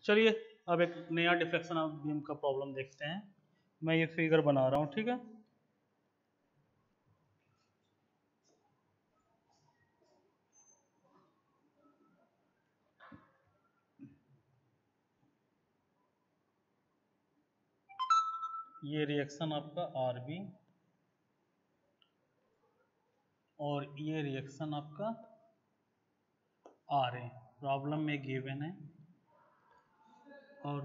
चलिए अब एक नया डिफ्लेक्शन ऑफ बीम का प्रॉब्लम देखते हैं। मैं ये फिगर बना रहा हूँ, ठीक है। ये रिएक्शन आपका आर बी और ये रिएक्शन आपका आर ए प्रॉब्लम में गिवन है, और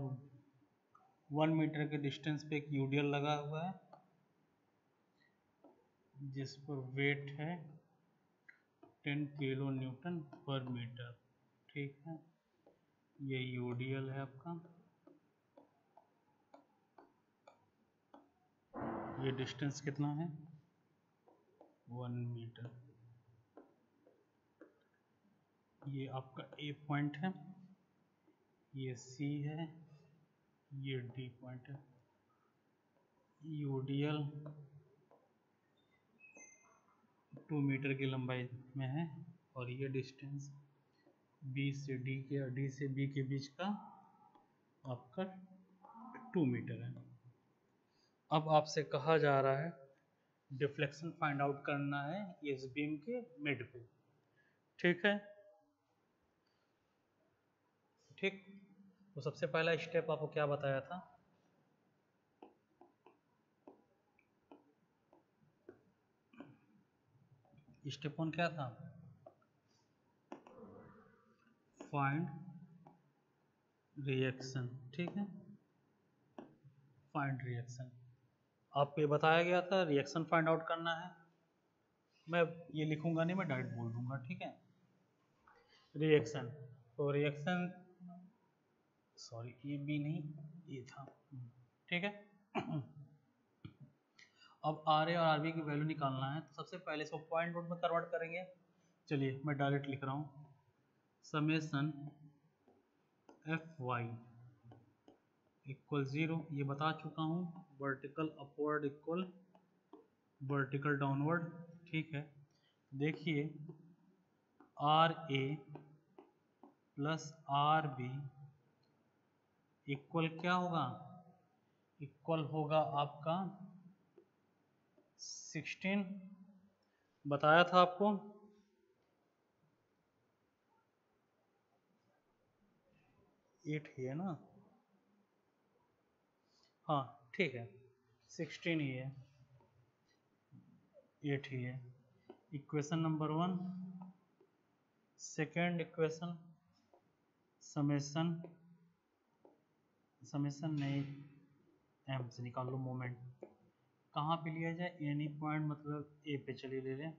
1 मीटर के डिस्टेंस पे एक यूडीएल लगा हुआ है जिस पर वेट है 10 किलो न्यूटन पर मीटर, ठीक है। ये यूडीएल है आपका, ये डिस्टेंस कितना है 1 मीटर। ये आपका ए पॉइंट है, ये सी है, ये डी पॉइंट है। यूडीएल 2 मीटर की लंबाई में है और ये डिस्टेंस बी से डी के डी से बी के बीच का आपका 2 मीटर है। अब आपसे कहा जा रहा है डिफ्लेक्शन फाइंड आउट करना है इस बीम के मिड पे, ठीक है। ठीक, तो सबसे पहला स्टेप आपको क्या बताया था, स्टेप 1 क्या था, फाइंड रिएक्शन, ठीक है। फाइंड रिएक्शन आपको ये बताया गया था, रिएक्शन फाइंड आउट करना है। मैं ये लिखूंगा नहीं, मैं डायरेक्ट बोल दूंगा, ठीक है। रिएक्शन, तो रिएक्शन, सॉरी ये बी नहीं ये था, ठीक है। अब आर ए और आर बी की वैल्यू निकालना है, तो सबसे पहले इसको पॉइंट रूट में कन्वर्ट करेंगे। चलिए मैं डायरेक्ट लिख रहा हूँ, समेसन एफ वाई इक्वल 0, ये बता चुका हूँ। Vertical upward equal vertical downward, ठीक है। देखिए R A plus R B equal क्या होगा, इक्वल होगा आपका 16, बताया था आपको। एट ही है ना, हाँ ठीक है, 16 ही है, 8 ही है। Equation number 1, second equation summation, summation नहीं, एम से निकाल लो मोमेंट, कहाँ पे लिया जाए, एनी पॉइंट मतलब ए पे चलिए ले लें,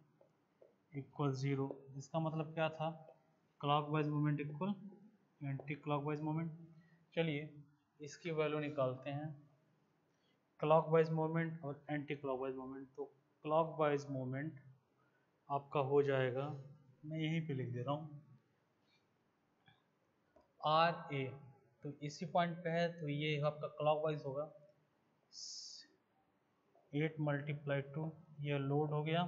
इक्वल 0। इसका मतलब क्या था, clockwise moment equal anti clockwise moment. चलिए इसकी वैल्यू निकालते हैं, क्लॉकवाइज मोमेंट और एंटी क्लॉकवाइज मोमेंट। तो क्लॉकवाइज मोमेंट आपका हो जाएगा, मैं यहीं पे लिख दे रहा हूँ, आर ए, तो इसी पॉइंट पे है तो ये आपका क्लॉकवाइज होगा 8 × 2, ये लोड हो गया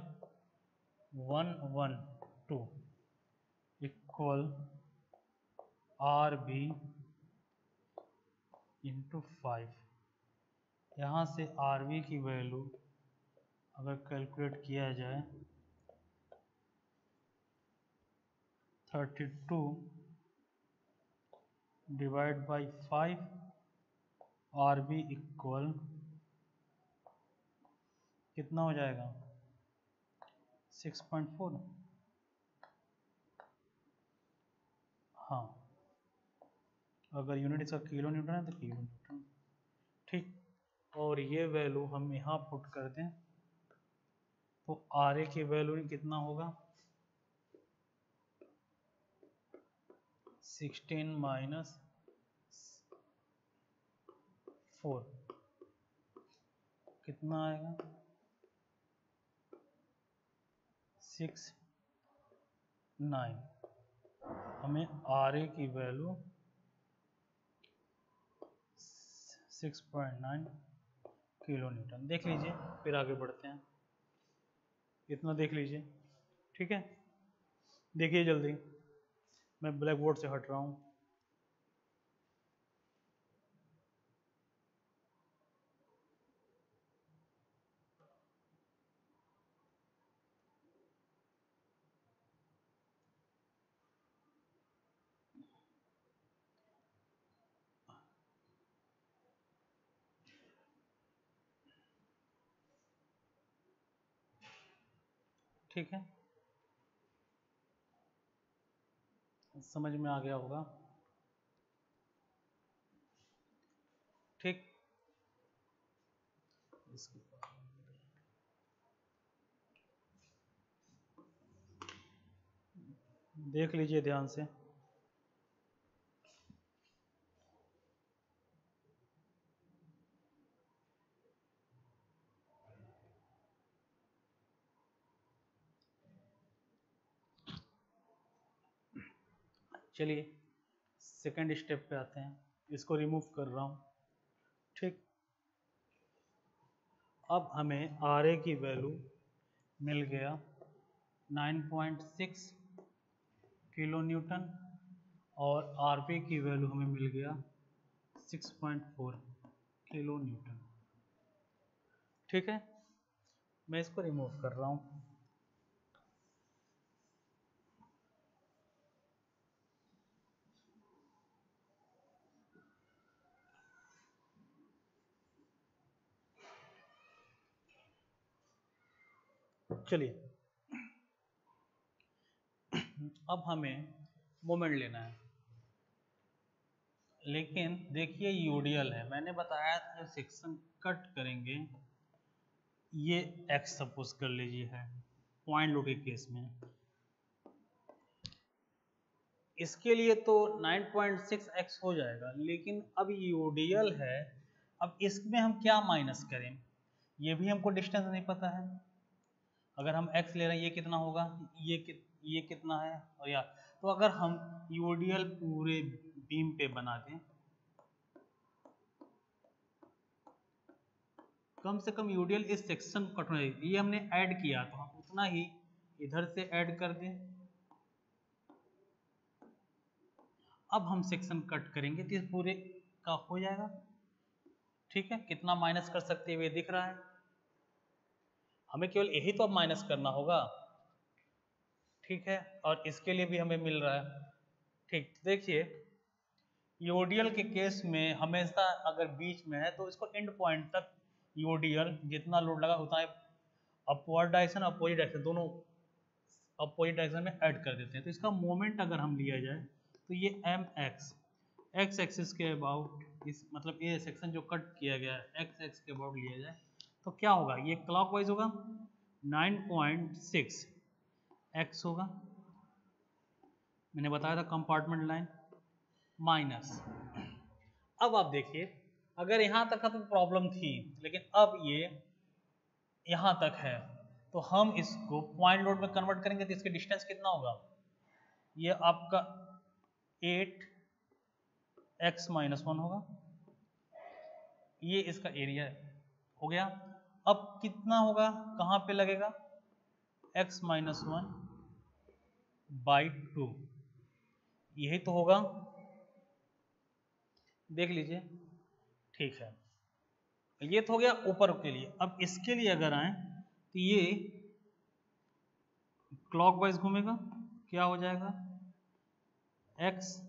112 इक्वल आर बी इंटू 5। यहाँ से आर बी की वैल्यू अगर कैलकुलेट किया जाए 32 divide by 5, R B equal कितना हो जाएगा 6.4, हाँ अगर यूनिट इसका किलो न्यूटन है तो किलो न्यूटन, ठीक। और ये वैल्यू हम यहाँ पुट कर दें तो आर ए की वैल्यू कितना होगा 16 माइनस 4, कितना आएगा 6.9। हमें आर ए की वैल्यू 6.9 किलो न्यूटन देख लीजिए, फिर आगे बढ़ते हैं। इतना देख लीजिए, ठीक है। देखिए जल्दी, मैं ब्लैक बोर्ड से हट रहा हूँ। ठीक है, समझ में आ गया होगा। ठीक, देख लीजिए ध्यान से। चलिए सेकंड स्टेप पे आते हैं, इसको रिमूव कर रहा हूँ। ठीक, अब हमें आर ए की वैल्यू मिल गया 9.6 किलो न्यूटन और आर पी की वैल्यू हमें मिल गया 6.4 किलो न्यूटन। ठीक है, मैं इसको रिमूव कर रहा हूँ। चलिए अब हमें मोमेंट लेना है, लेकिन देखिए यूडियल है, मैंने बताया था सेक्शन कट करेंगे, ये एक्स सपोज कर लीजिए है पॉइंट लोड के केस में। इसके लिए तो 9.6x हो जाएगा, लेकिन अब यूडियल है, अब इसमें हम क्या माइनस करें, ये भी हमको डिस्टेंस नहीं पता है। अगर हम x ले रहे हैं ये कितना होगा, ये कितना है, और या तो अगर हम यूडियल पूरे बीम पे बना दें, कम से कम यूडियल इस सेक्शन को कट होना चाहिए, ये हमने ऐड किया तो हम उतना ही इधर से ऐड कर दें। अब हम सेक्शन कट करेंगे तो इस पूरे का हो जाएगा। ठीक है, कितना माइनस कर सकते हैं ये दिख रहा है, हमें केवल यही तो अब माइनस करना होगा। ठीक है, और इसके लिए भी हमें मिल रहा है। ठीक, देखिए यूडियल के केस में हमेशा अगर बीच में है तो इसको एंड पॉइंट तक यूडियल जितना लोड लगा उतना अपवर्ड डायरेक्शन अपोजिट डायरेक्शन दोनों अपोजिट डायरेक्शन में ऐड कर देते हैं। तो इसका मोमेंट अगर हम लिया जाए तो ये एम एक्स एक्सिस के अबाउट, इस मतलब ये सेक्शन जो कट किया गया है एक्स एक्स के अबाउट लिया जाए तो क्या होगा, ये क्लॉकवाइज होगा 9.6 एक्स होगा, मैंने बताया था कंपार्टमेंट लाइन माइनस। अब आप देखिए अगर यहाँ तक तो प्रॉब्लम थी, लेकिन अब ये यहाँ तक है तो हम इसको पॉइंट लोड में कन्वर्ट करेंगे तो इसके डिस्टेंस कितना होगा, ये आपका 8x-1 होगा, ये इसका एरिया हो गया। अब कितना होगा, कहाँ पे लगेगा, x-1/2, यही तो होगा, देख लीजिए। ठीक है, ये तो हो गया ऊपर के लिए। अब इसके लिए अगर आए तो ये क्लॉकवाइज घूमेगा, क्या हो जाएगा, x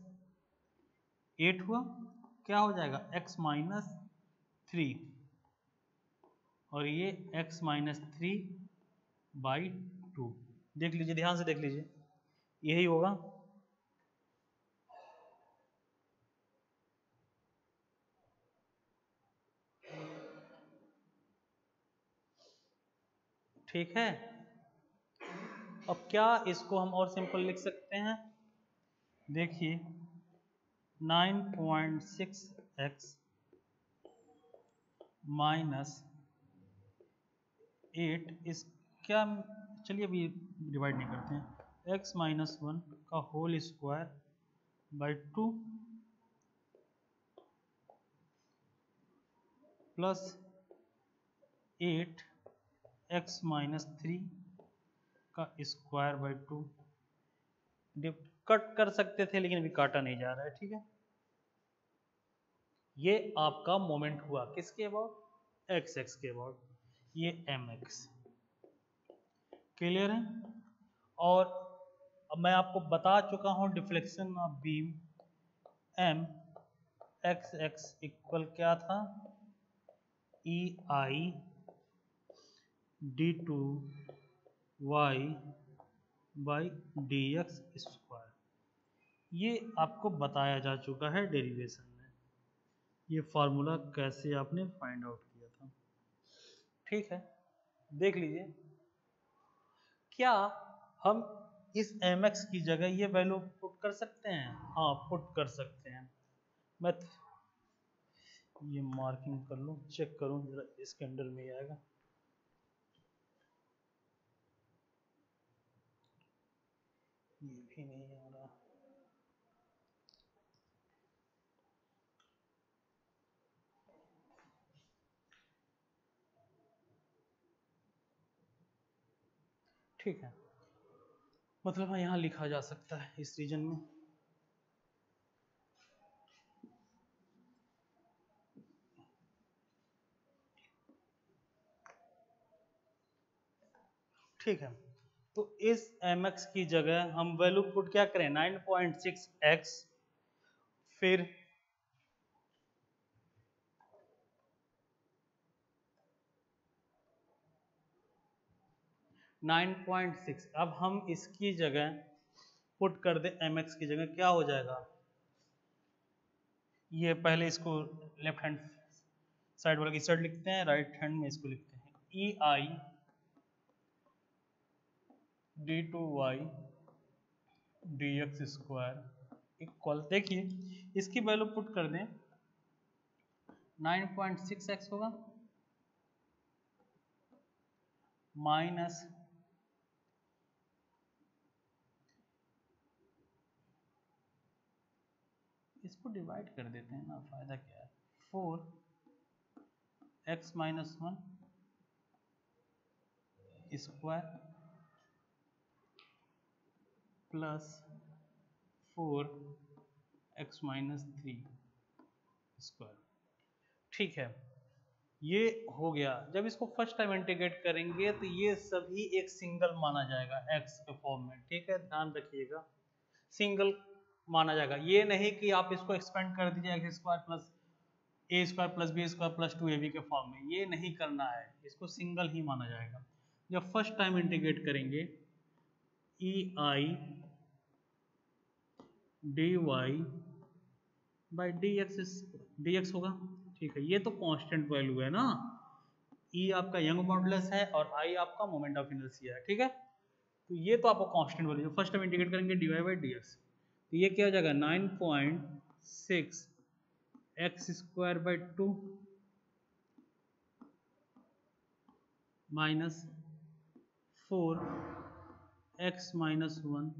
8 हुआ, क्या हो जाएगा x-3, और ये x-3/2, देख लीजिए ध्यान से देख लीजिए, यही होगा। ठीक है, अब क्या इसको हम और सिंपल लिख सकते हैं, देखिए 9.6x -8 इस क्या, चलिए अभी डिवाइड नहीं करते हैं, x-1 का whole square by 2 plus 8x-3 का स्क्वायर बाई 2। कट कर सकते थे लेकिन अभी काटा नहीं जा रहा है। ठीक है, ये आपका मोमेंट हुआ किसके अबाउट, एक्स एक्स के अबाउट, ये एम एक्स, क्लियर है। और अब मैं आपको बता चुका हूं deflection of beam M X X equal क्या था, E I D two Y by D X square. ये आपको बताया जा चुका है डेरिवेशन में, ये फार्मूला कैसे आपने फाइंड आउट किया था। ठीक है, देख लीजिए, क्या हम इस mx की जगह ये वैल्यू पुट कर सकते हैं? हाँ, पुट कर सकते हैं। मैं ये मार्किंग कर लूँ, चेक करूँ जरा इसके अंडर में ही आएगा। ये भी नहीं आ रहा। ठीक है, मतलब यहाँ लिखा जा सकता है इस रीजन में। ठीक है, तो इस mx की जगह हम वैल्यू पुट क्या करें? 9.6x, फिर अब हम इसकी जगह पुट कर दे mx की जगह, क्या हो जाएगा? ये पहले इसको लेफ्ट हैंड साइड वाले की साइड लिखते हैं, राइट हैंड में इसको लिखते हैं E I D two Y D X square equal, देखिए इसकी वैल्यू पुट कर दें, 9.6x होगा माइनस इसको डिवाइड कर देते हैं ना, फायदा क्या है, 4x minus 1 square plus 4x minus 3 square. ठीक है, ये हो गया। जब इसको फर्स्ट टाइम इंटीग्रेट करेंगे तो ये सभी एक सिंगल माना जाएगा x के फॉर्म में। ठीक है, ध्यान रखिएगा, सिंगल माना जाएगा। ये नहीं कि आप इसको एक्सपेंड कर दीजिए X square plus A square plus B square plus 2ab के फॉर्म में, ये नहीं करना है, इसको सिंगल ही माना जाएगा। जब फर्स्ट टाइम इंटीग्रेट करेंगे E I D Y by D X होगा। ठीक है, ये तो कांस्टेंट वैल्यू है ना, ई आपका यंग मॉडुलस है और आई आपका मोमेंट ऑफ इनर्शिया है। ठीक है, तो ये तो आपको constant value, first time integrate करेंगे D Y by D X, तो ये क्या हो जाएगा 9.6 X square by 2 minus 4x minus 1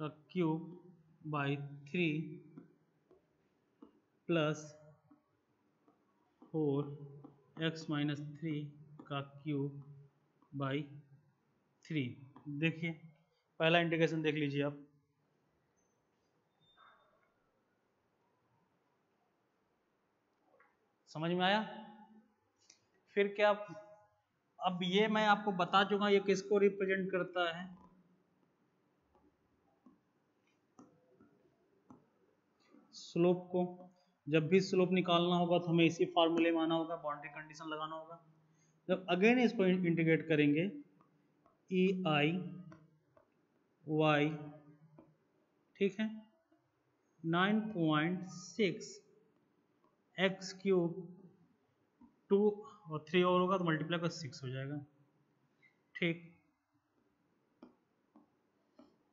का cube by 3 plus 4x minus 3 का क्यूब बाई 3। देखिए पहला इंटीग्रेशन देख लीजिए आप, समझ में आया? फिर क्या, अब ये मैं आपको बता चुका ये किसको रिप्रेजेंट करता है, स्लोप को। जब भी स्लोप निकालना होगा तो हमें इसी फार्मूले में आना होगा, बाउंड्री कंडीशन लगाना होगा। जब अगेन इसको इंटीग्रेट करेंगे ई आई वाई, ठीक है, 9.6 एक्स क्यूब 2 और 3 और होगा तो मल्टीप्लाई का 6 हो जाएगा। ठीक,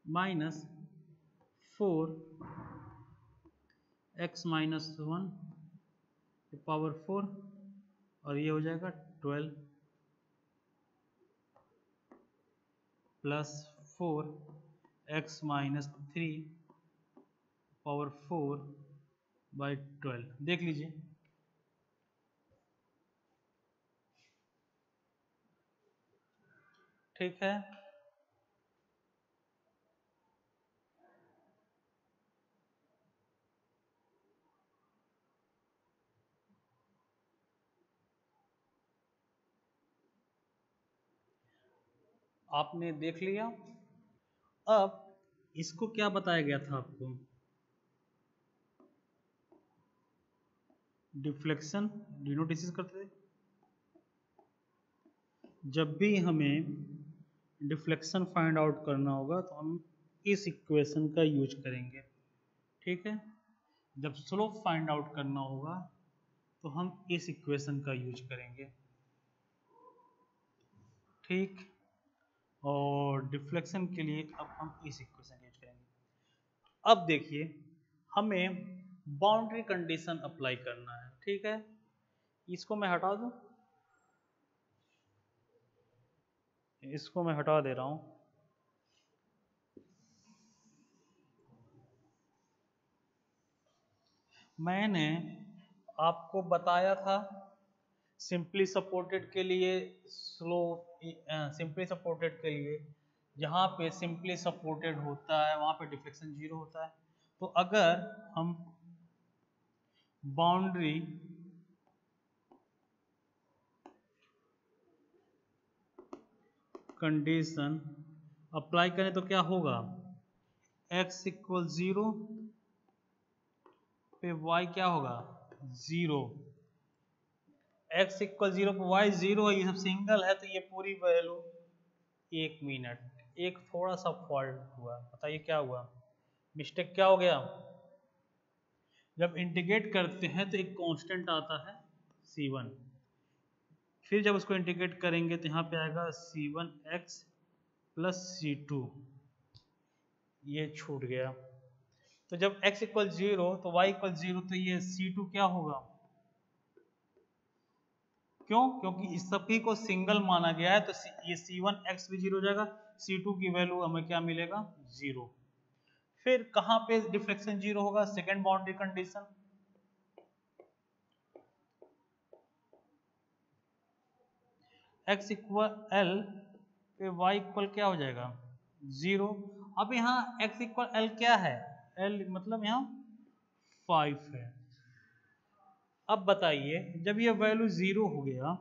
माइनस 4x माइनस 1 पावर 4 और ये हो जाएगा 12 plus 4x minus 3 power 4 by 12। देख लीजिए, ठीक है, आपने देख लिया। अब इसको क्या बताया गया था आपको, डिफ्लेक्शन डिनोट इसी से करते थे। जब भी हमें डिफ्लेक्शन फाइंड आउट करना होगा तो हम इस इक्वेशन का यूज करेंगे, ठीक है। जब स्लोप फाइंड आउट करना होगा तो हम इस इक्वेशन का यूज करेंगे, ठीक। और डिफ्लेक्शन के लिए अब हम इस इक्वेशन यूज करेंगे। अब देखिए हमें बाउंड्री कंडीशन अप्लाई करना है, ठीक है। इसको मैं हटा दूं, इसको मैं हटा दे रहा हूं। मैंने आपको बताया था सिंपली सपोर्टेड के लिए सिंपली सपोर्टेड के लिए जहाँ पे सिंपली सपोर्टेड होता है वहाँ पे डिफ्लेक्शन 0 होता है। तो अगर हम बाउंड्री कंडीशन अप्लाई करें तो क्या होगा, x इक्वल 0 पे y क्या होगा 0, x इक्वल 0 पे y 0 है, ये सब सिंगल है तो ये पूरी वैल्यू 1 मिनट। एक थोड़ा सा फॉल्ट हुआ, बताइए क्या हुआ, मिस्टेक क्या हो गया। जब इंटीग्रेट करते हैं तो एक कांस्टेंट आता है c1, फिर जब उसको इंटीग्रेट करेंगे तो यहाँ पे आएगा c1x प्लस c2, ये छूट गया। तो जब x इक्वल 0 तो y इक्वल 0 तो ये c2 क्या होगा, क्यों, क्योंकि इस सभी को सिंगल माना गया है तो ये c1x भी 0 हो जाएगा, c2 की वैल्यू हमें क्या मिलेगा 0। फिर कहां पे डिफ्लेक्शन 0 होगा, second boundary condition, x equal l पे y इक्वल क्या हो जाएगा 0। अब यहाँ x इक्वल l क्या है, l मतलब यहाँ 5 है। अब बताइए जब ये वैल्यू 0 हो गया,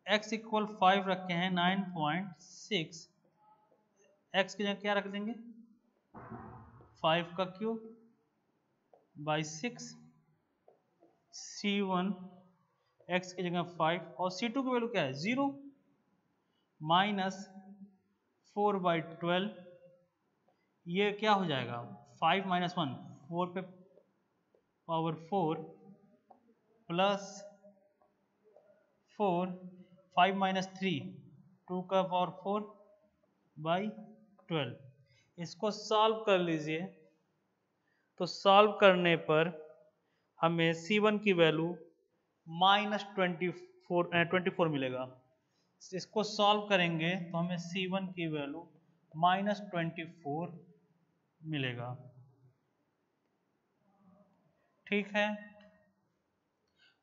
x इक्वल 5 रखे हैं 9.6, x की जगह क्या रख देंगे 5 का क्यूब बाई 6, c1 x की जगह 5 और c2 की वैल्यू क्या है 0 माइनस 4/12, ये क्या हो जाएगा 5 माइनस 1 4 पे पावर 4 प्लस 4 5 माइनस 3 2 का पावर 4 बाई 12। इसको सॉल्व कर लीजिए तो सॉल्व करने पर हमें c1 की वैल्यू माइनस 24 मिलेगा। इसको सॉल्व करेंगे तो हमें c1 की वैल्यू माइनस 24 मिलेगा, ठीक है,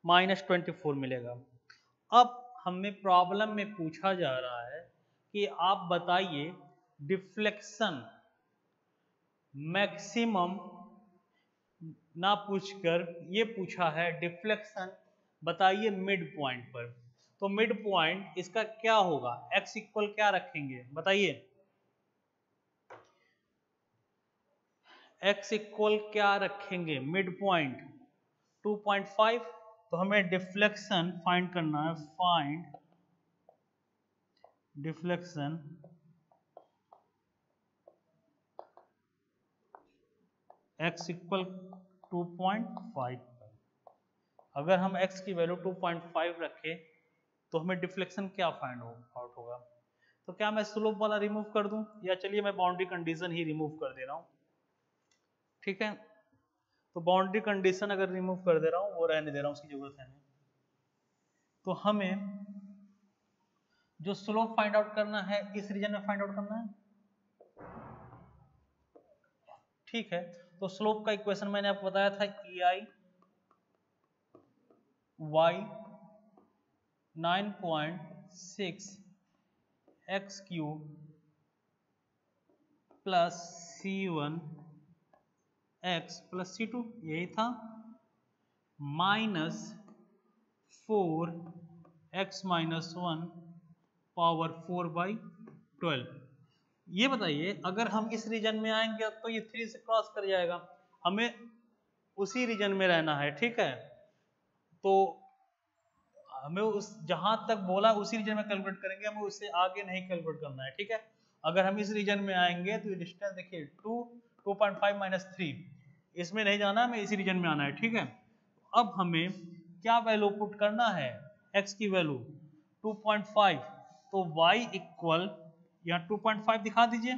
माइनस 24 मिलेगा। अब हमें प्रॉब्लम में पूछा जा रहा है कि आप बताइए डिफ्लेक्शन मैक्सिमम ना पूछकर ये पूछा है डिफ्लेक्शन बताइए मिड पॉइंट पर। तो मिड पॉइंट इसका क्या होगा, x इक्वल क्या रखेंगे बताइए, x इक्वल क्या रखेंगे मिड पॉइंट 2.5। तो हमें डिफ्लेक्शन फाइंड करना है, फाइंड डिफ्लेक्शन x इक्वल 2.5। अगर हम x की वैल्यू 2.5 रखें तो हमें डिफ्लेक्शन क्या फाइंड आउट होगा। तो क्या मैं स्लोप वाला रिमूव कर दूं, या चलिए मैं बाउंड्री कंडीशन ही रिमूव कर दे रहा हूं, ठीक है। तो बाउंड्री कंडीशन अगर रिमूव कर दे रहा हूं वो रहने दे रहा हूं, उसकी जरूरत है नहीं। तो हमें जो स्लोप फाइंड आउट करना है इस रीजन में फाइंड आउट करना है, ठीक है। तो स्लोप का इक्वेशन मैंने आपको बताया था EI y 9.6 x cube plus c1 x plus c2 यही था, माइनस 4 x माइनस 1 पावर 4/12। ये बताइए अगर हम इस रीजन में आएंगे तो ये 3 से क्रॉस कर जाएगा, हमें उसी रीजन में रहना है, ठीक है। तो हमें उस जहां तक बोला उसी रीजन में कैलकुलेट करेंगे, हमें उससे आगे नहीं कैलकुलेट करना है, ठीक है। अगर हम इस रीजन में आएंगे तो ये डिस्टेंस देखिए 2.5 माइनस 3, इसमें नहीं जाना, हमें इसी रीजन में आना है, ठीक है। अब हमें क्या वैल्यू पुट करना है, x की वैल्यू 2.5, तो y इक्वल यहाँ 2.5 दिखा दीजिए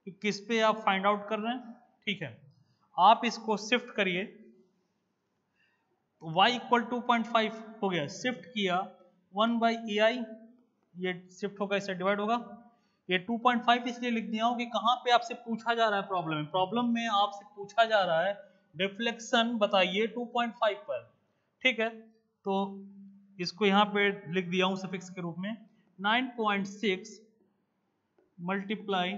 कि किस पे आप फाइंड आउट कर रहे हैं, ठीक है। आप इसको शिफ्ट करिए, y इक्वल 2.5 हो गया, शिफ्ट किया 1/ei, ये शिफ्ट होगा, इससे डिवाइड होगा। ये 2.5 इसलिए लिख दिया हूं कि कहां पे आपसे पूछा जा रहा है प्रॉब्लम में आपसे पूछा जा रहा है डिफ्लेक्शन बताइए 2.5 पर, ठीक है। तो इसको यहाँ पे लिख दिया हूं सफिक्स के रूप में 9.6 मल्टीप्लाई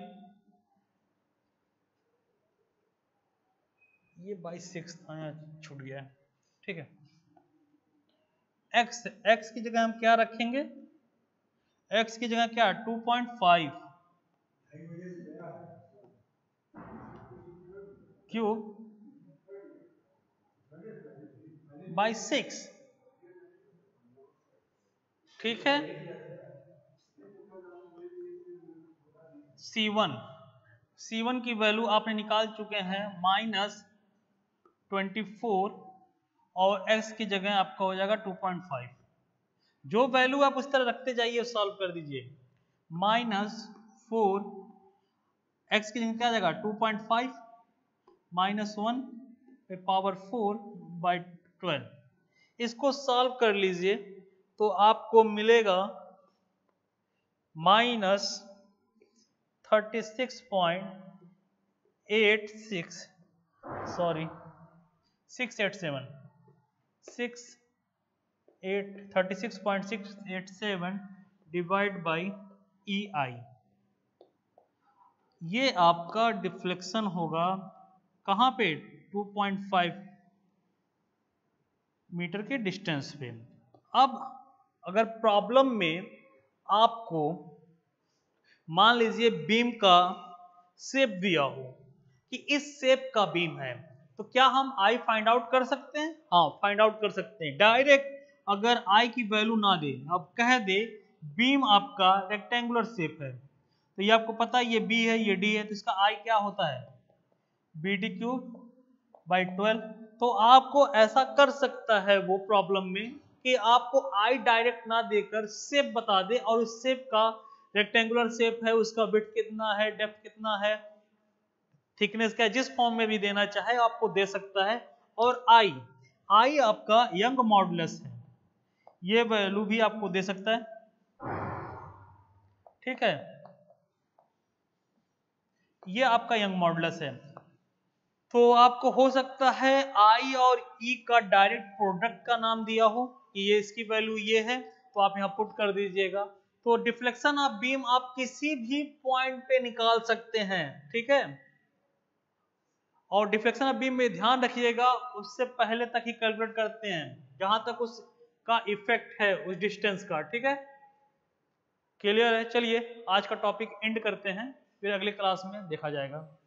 ये बाई 6 था, यहाँ छूट गया है, ठीक है। x की जगह हम क्या रखेंगे, x की जगह क्या 2.5 क्यूब बाई 6, ठीक है। C1 की वैल्यू आपने निकाल चुके हैं -24 और x की जगह आपका हो जाएगा 2.5। जो वैल्यू आप उस तरह रखते जाइए, सॉल्व कर दीजिए। -4 x की जगह क्या आ जाएगा 2.5 -1 पावर 4/12। इसको सॉल्व कर लीजिए तो आपको मिलेगा -36.86 सॉरी 36.687 डिवाइड बाई EI। ये आपका डिफ्लेक्शन होगा कहां पे 2.5 मीटर के डिस्टेंस पे। अब अगर प्रॉब्लम में आपको मान लीजिए बीम का शेप दिया हो कि इस शेप का बीम है, तो क्या हम आई फाइंड आउट कर सकते हैं? हाँ, फाइंड आउट कर सकते हैं डायरेक्ट। अगर आई की वैल्यू ना दे, अब कह दे बीम आपका रेक्टेंगुलर शेप है, तो ये आपको पता है ये बी है ये डी है, तो इसका आई क्या होता है BD³/12। तो आपको ऐसा कर सकता है वो प्रॉब्लम में कि आपको आई डायरेक्ट ना देकर शेप बता दे, और उस शेप का रेक्टेंगुलर शेप है, उसका विड्थ कितना है, डेप्थ कितना है, थिकनेस क्या है, जिस फॉर्म में भी देना चाहे आपको दे सकता है। और आई आपका यंग मॉडुलस है, ये वैल्यू भी आपको दे सकता है, ठीक है। ये आपका यंग मॉडुलस है। तो आपको हो सकता है आई और ई का डायरेक्ट प्रोडक्ट का नाम दिया हो कि ये इसकी वैल्यू ये है, तो आप यहां पुट कर दीजिएगा। तो डिफ्लेक्शन ऑफ बीम आप किसी भी पॉइंट पे निकाल सकते हैं, ठीक है। और डिफ्लेक्शन ऑफ बीम में ध्यान रखिएगा उससे पहले तक ही कैलकुलेट करते हैं जहां तक उसका इफेक्ट है उस डिस्टेंस का, ठीक है। क्लियर है? चलिए आज का टॉपिक एंड करते हैं, फिर अगली क्लास में देखा जाएगा।